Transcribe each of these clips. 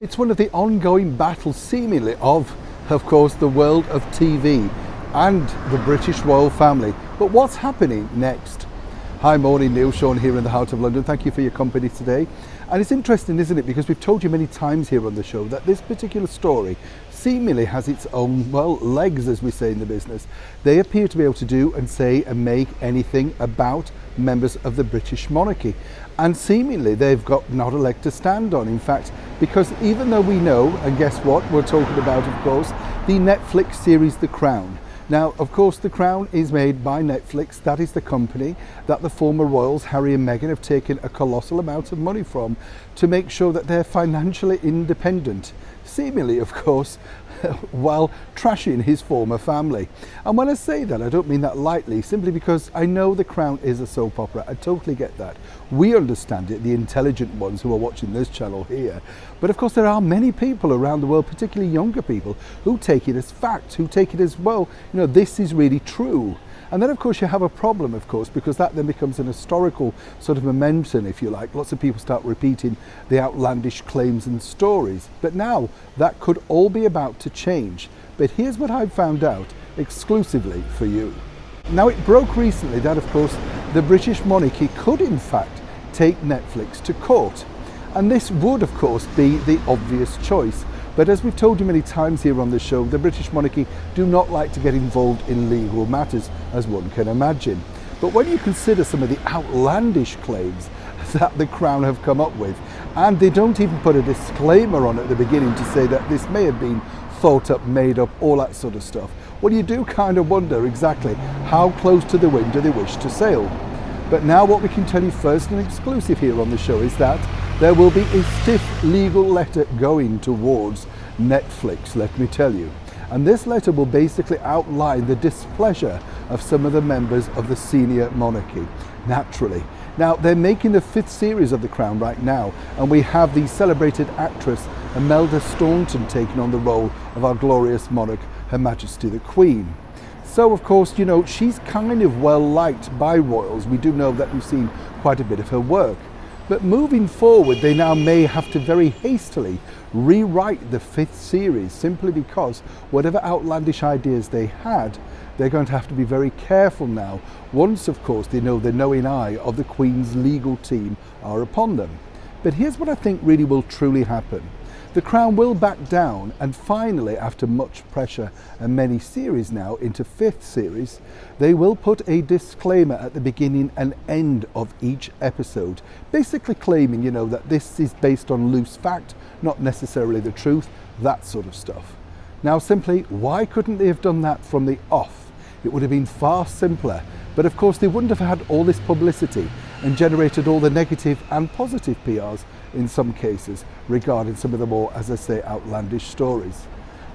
It's one of the ongoing battles, seemingly, of course, the world of TV and the British royal family. But what's happening next? Hi, morning, Neil Sean here in the heart of London. Thank you for your company today. And it's interesting, isn't it? Because we've told you many times here on the show that this particular story seemingly has its own, well, legs, as we say in the business. They appear to be able to do and say and make anything about members of the British monarchy. And seemingly they've got not a leg to stand on. In fact, because even though we know, and guess what, we're talking about, of course, the Netflix series The Crown. Now, of course, The Crown is made by Netflix. That is the company that the former royals, Harry and Meghan, have taken a colossal amount of money from to make sure that they're financially independent. Seemingly, of course, while trashing his former family. And when I say that, I don't mean that lightly, simply because I know The Crown is a soap opera. I totally get that. We understand it, the intelligent ones who are watching this channel here. But of course, there are many people around the world, particularly younger people, who take it as fact, who take it as, well, you know, this is really true. And then, of course, you have a problem, of course, because that then becomes an historical sort of momentum, if you like. Lots of people start repeating the outlandish claims and stories. But now that could all be about to change. But here's what I've found out exclusively for you. Now, it broke recently that, of course, the British monarchy could, in fact, take Netflix to court. And this would, of course, be the obvious choice. But as we've told you many times here on the show, the British monarchy do not like to get involved in legal matters, as one can imagine. But when you consider some of the outlandish claims that the Crown have come up with, and they don't even put a disclaimer on at the beginning to say that this may have been thought up, made up, all that sort of stuff, well, you do kind of wonder exactly how close to the wind do they wish to sail. But now what we can tell you first and exclusive here on the show is that there will be a stiff legal letter going towards Netflix, let me tell you. And this letter will basically outline the displeasure of some of the members of the senior monarchy, naturally. Now, they're making the 5th series of The Crown right now, and we have the celebrated actress Imelda Staunton taking on the role of our glorious monarch, Her Majesty the Queen. So, of course, you know, she's kind of well liked by royals. We do know that we've seen quite a bit of her work. But moving forward, they now may have to very hastily rewrite the 5th series simply because whatever outlandish ideas they had, they're going to have to be very careful now, once, of course, they know the knowing eye of the Queen's legal team are upon them. But here's what I think really will truly happen. The Crown will back down, and finally, after much pressure and many series now into 5th series, they will put a disclaimer at the beginning and end of each episode, basically claiming, you know, that this is based on loose fact, not necessarily the truth, that sort of stuff. Now, simply, why couldn't they have done that from the off? It would have been far simpler, but of course they wouldn't have had all this publicity and generated all the negative and positive PRs in some cases regarding some of the more, as I say, outlandish stories.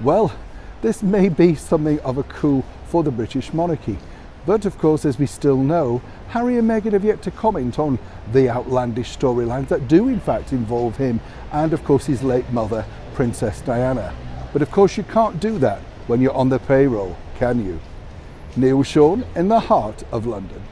Well, this may be something of a coup for the British monarchy. But of course, as we still know, Harry and Meghan have yet to comment on the outlandish storylines that do in fact involve him and of course his late mother, Princess Diana. But of course you can't do that when you're on the payroll, can you? Neil Sean in the heart of London.